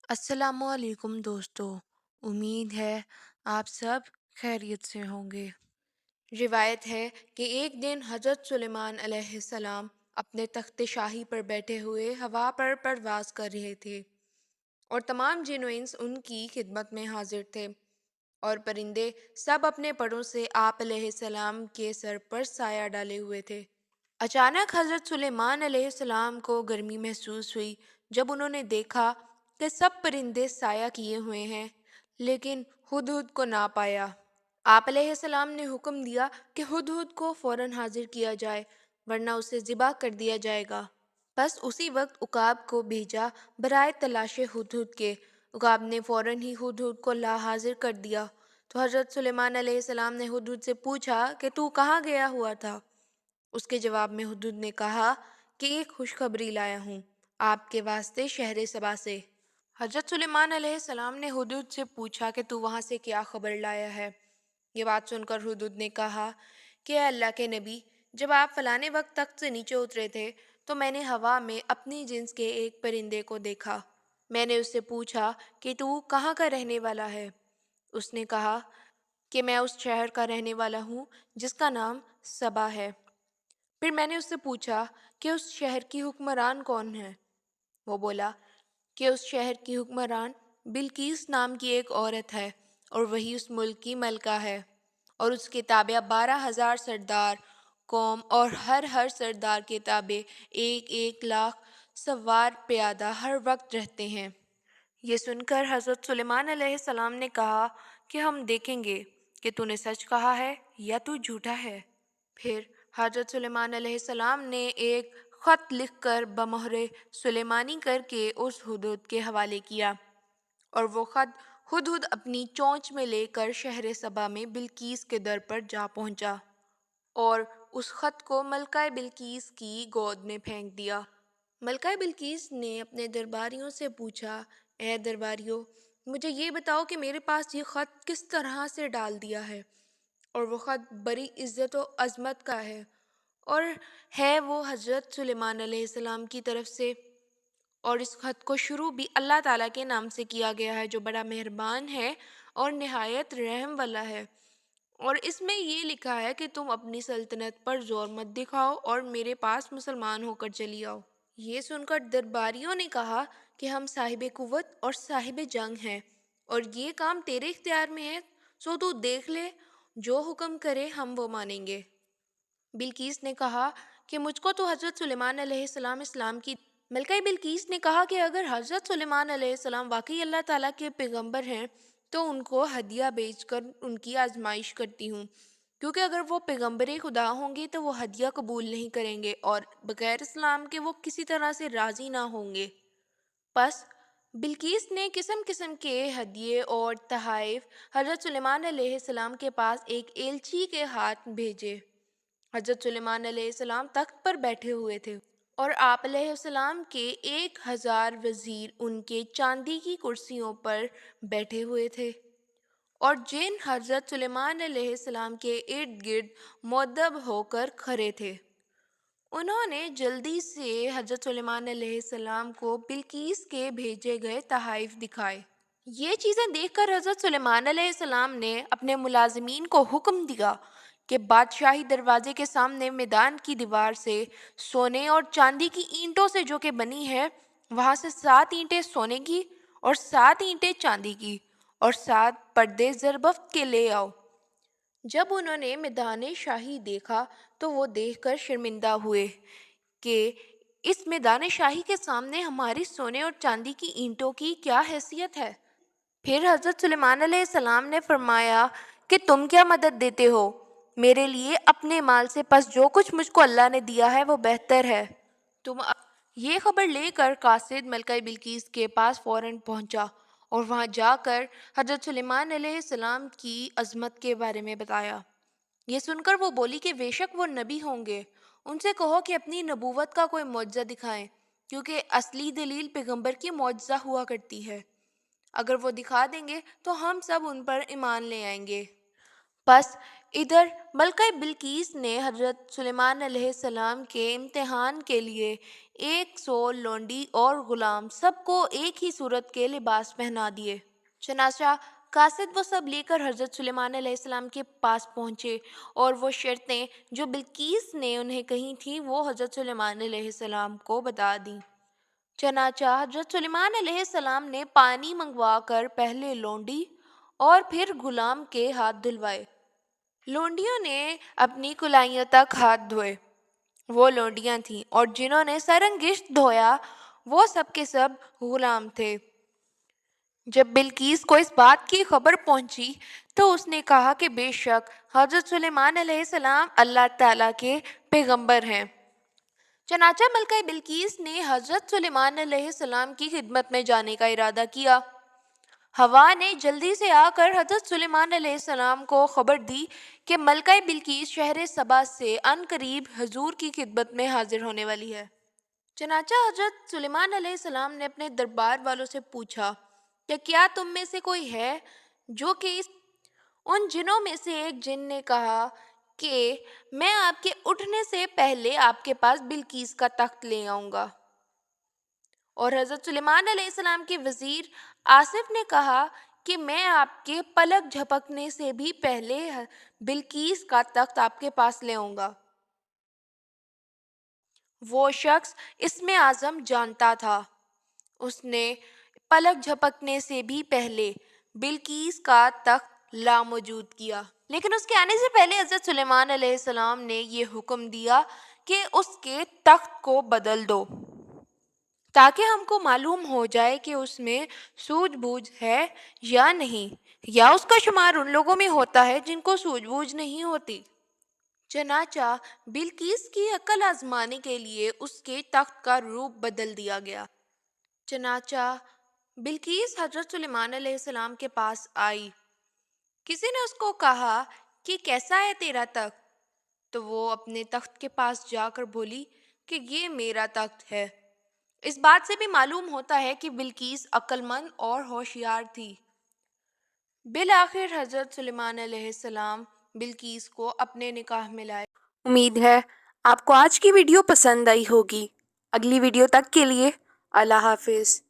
السلام علیکم دوستو، امید ہے آپ سب خیریت سے ہوں گے۔ روایت ہے کہ ایک دن حضرت سلیمان علیہ السلام اپنے تخت شاہی پر بیٹھے ہوئے ہوا پر پرواز کر رہے تھے، اور تمام جن و انس ان کی خدمت میں حاضر تھے، اور پرندے سب اپنے پروں سے آپ علیہ السلام کے سر پر سایہ ڈالے ہوئے تھے۔ اچانک حضرت سلیمان علیہ السلام کو گرمی محسوس ہوئی جب انہوں نے دیکھا کہ سب پرندے سایہ کیے ہوئے ہیں لیکن ہدہد کو نہ پایا۔ آپ علیہ السلام نے حکم دیا کہ ہدہد کو فوراً حاضر کیا جائے ورنہ اسے ذبح کر دیا جائے گا۔ بس اسی وقت عقاب کو بھیجا برائے تلاش ہدہد کے۔ عقاب نے فوراً ہی ہدہد کو لا حاضر کر دیا تو حضرت سلیمان علیہ السلام نے ہدہد سے پوچھا کہ تو کہاں گیا ہوا تھا؟ اس کے جواب میں ہدہد نے کہا کہ ایک خوشخبری لایا ہوں آپ کے واسطے شہر سبا سے۔ حضرت سلیمان علیہ السلام نے ہدہد سے پوچھا کہ تو وہاں سے کیا خبر لایا ہے؟ یہ بات سن کر ہدہد نے کہا کہ اے اللہ کے نبی، جب آپ فلانے وقت تخت سے نیچے اترے تھے تو میں نے ہوا میں اپنی جنس کے ایک پرندے کو دیکھا۔ میں نے اس سے پوچھا کہ تو کہاں کا رہنے والا ہے؟ اس نے کہا کہ میں اس شہر کا رہنے والا ہوں جس کا نام سبا ہے۔ پھر میں نے اس سے پوچھا کہ اس شہر کی حکمران کون ہے؟ وہ بولا کہ اس شہر کی حکمران بلقیس نام کی ایک عورت ہے، اور وہی اس ملک کی ملکہ ہے، اور اس کے تابع 12,000 سردار قوم، اور ہر سردار کے تابع 1,00,000 سوار پیادہ ہر وقت رہتے ہیں۔ یہ سن کر حضرت سلیمان علیہ السلام نے کہا کہ ہم دیکھیں گے کہ تو نے سچ کہا ہے یا تو جھوٹا ہے۔ پھر حضرت سلیمان علیہ السلام نے ایک خط لکھ کر بمہر سلیمانی کر کے اس ہدہد کے حوالے کیا، اور وہ خط ہدہد اپنی چونچ میں لے کر شہر سبا میں بلقیس کے در پر جا پہنچا، اور اس خط کو ملکہ بلقیس کی گود میں پھینک دیا۔ ملکہ بلقیس نے اپنے درباریوں سے پوچھا، اے درباریوں، مجھے یہ بتاؤ کہ میرے پاس یہ خط کس طرح سے ڈال دیا ہے؟ اور وہ خط بڑی عزت و عظمت کا ہے، اور ہے وہ حضرت سلیمان علیہ السلام کی طرف سے، اور اس خط کو شروع بھی اللہ تعالیٰ کے نام سے کیا گیا ہے جو بڑا مہربان ہے اور نہایت رحم والا ہے، اور اس میں یہ لکھا ہے کہ تم اپنی سلطنت پر زور مت دکھاؤ اور میرے پاس مسلمان ہو کر چلی آؤ۔ یہ سن کر درباریوں نے کہا کہ ہم صاحب قوت اور صاحب جنگ ہیں، اور یہ کام تیرے اختیار میں ہے، سو تو دیکھ لے، جو حکم کرے ہم وہ مانیں گے۔ بلقیس نے کہا کہ مجھ کو تو حضرت سلیمان علیہ السلام اسلام کی۔ ملکہ بلقیس نے کہا کہ اگر حضرت سلیمان علیہ السلام واقعی اللہ تعالیٰ کے پیغمبر ہیں تو ان کو ہدیہ بیچ کر ان کی آزمائش کرتی ہوں، کیونکہ اگر وہ پیغمبر خدا ہوں گے تو وہ ہدیہ قبول نہیں کریں گے، اور بغیر اسلام کے وہ کسی طرح سے راضی نہ ہوں گے۔ پس بلقیس نے قسم قسم کے ہدیے اور تحائف حضرت سلیمان علیہ السلام کے پاس ایک ایلچی کے ہاتھ بھیجے۔ حضرت سلیمان علیہ السلام تخت پر بیٹھے ہوئے تھے، اور آپ علیہ السلام کے 1,000 وزیر ان کے چاندی کی کرسیوں پر بیٹھے ہوئے تھے، اور جن حضرت سلیمان علیہ السلام کے ارد گرد مؤدب ہو کر کھڑے تھے۔ انہوں نے جلدی سے حضرت سلیمان علیہ السلام کو بلقیس کے بھیجے گئے تحائف دکھائے۔ یہ چیزیں دیکھ کر حضرت سلیمان علیہ السلام نے اپنے ملازمین کو حکم دیا کہ بادشاہی دروازے کے سامنے میدان کی دیوار سے سونے اور چاندی کی اینٹوں سے جو کہ بنی ہے، وہاں سے 7 اینٹیں سونے کی اور 7 اینٹیں چاندی کی اور 7 پردے زربفت کے لے آؤ۔ جب انہوں نے میدان شاہی دیکھا تو وہ دیکھ کر شرمندہ ہوئے کہ اس میدان شاہی کے سامنے ہماری سونے اور چاندی کی اینٹوں کی کیا حیثیت ہے۔ پھر حضرت سلیمان علیہ السلام نے فرمایا کہ تم کیا مدد دیتے ہو میرے لیے اپنے مال سے؟ پس جو کچھ مجھ کو اللہ نے دیا ہے وہ بہتر ہے۔ تم یہ خبر لے کر قاصد ملکہ بلقیس کے پاس فوراً پہنچا، اور وہاں جا کر حضرت سلیمان علیہ السلام کی عظمت کے بارے میں بتایا۔ یہ سن کر وہ بولی کہ بے شک وہ نبی ہوں گے، ان سے کہو کہ اپنی نبوت کا کوئی معجزہ دکھائیں، کیونکہ اصلی دلیل پیغمبر کی معجزہ ہوا کرتی ہے۔ اگر وہ دکھا دیں گے تو ہم سب ان پر ایمان لے آئیں گے۔ پس ادھر ملکہ بلقیس نے حضرت سلیمان علیہ السلام کے امتحان کے لیے 100 لونڈی اور غلام سب کو ایک ہی صورت کے لباس پہنا دیے۔ چنانچہ قاصد وہ سب لے کر حضرت سلیمان علیہ السلام کے پاس پہنچے اور وہ شرطیں جو بلقیس نے انہیں کہی تھیں وہ حضرت سلیمان علیہ السلام کو بتا دیں۔ چنانچہ حضرت سلیمان علیہ السلام نے پانی منگوا کر پہلے لونڈی اور پھر غلام کے ہاتھ دھلوائے۔ لونڈیوں نے اپنی کلائیوں تک ہاتھ دھوئے، وہ لونڈیاں تھیں، اور جنہوں نے سرانگشت دھویا وہ سب کے سب غلام تھے۔ جب بلقیس کو اس بات کی خبر پہنچی تو اس نے کہا کہ بے شک حضرت سلیمان علیہ السلام اللہ تعالیٰ کے پیغمبر ہیں۔ چنانچہ ملکہ بلقیس نے حضرت سلیمان علیہ السلام کی خدمت میں جانے کا ارادہ کیا۔ ہوا نے جلدی سے آ کر حضرت سلیمان علیہ السلام کو خبر دی کہ ملکہ بلقیس شہر سبا سے عن قریب حضور کی خدمت میں حاضر ہونے والی ہے۔ چنانچہ حضرت سلیمان علیہ السلام نے اپنے دربار والوں سے پوچھا کہ کیا تم میں سے کوئی ہے جو کہ ان جنوں میں سے ایک جن نے کہا کہ میں آپ کے اٹھنے سے پہلے آپ کے پاس بلقیس کا تخت لے آؤں گا؟ اور حضرت سلیمان علیہ السلام کے وزیر آصف نے کہا کہ میں آپ کے پلک جھپکنے سے بھی پہلے بلقیس کا تخت آپ کے پاس لے آؤں گا۔ وہ شخص اسم اعظم جانتا تھا، اس نے پلک جھپکنے سے بھی پہلے بلقیس کا تخت لاموجود کیا، لیکن اس کے آنے سے پہلے حضرت سلیمان علیہ السلام نے یہ حکم دیا کہ اس کے تخت کو بدل دو تاکہ ہم کو معلوم ہو جائے کہ اس میں سوجھ بوجھ ہے یا نہیں، یا اس کا شمار ان لوگوں میں ہوتا ہے جن کو سوجھ بوجھ نہیں ہوتی۔ چنانچہ بلقیس کی عقل آزمانے کے لیے اس کے تخت کا روپ بدل دیا گیا۔ چنانچہ بلقیس حضرت سلیمان علیہ السلام کے پاس آئی۔ کسی نے اس کو کہا کہ کیسا ہے تیرا تخت؟ تو وہ اپنے تخت کے پاس جا کر بولی کہ یہ میرا تخت ہے۔ اس بات سے بھی معلوم ہوتا ہے کہ بلقیس عقل مند اور ہوشیار تھی۔ بالآخر حضرت سلیمان علیہ السلام بلقیس کو اپنے نکاح میں لائے۔ امید ہے آپ کو آج کی ویڈیو پسند آئی ہوگی۔ اگلی ویڈیو تک کے لیے اللہ حافظ۔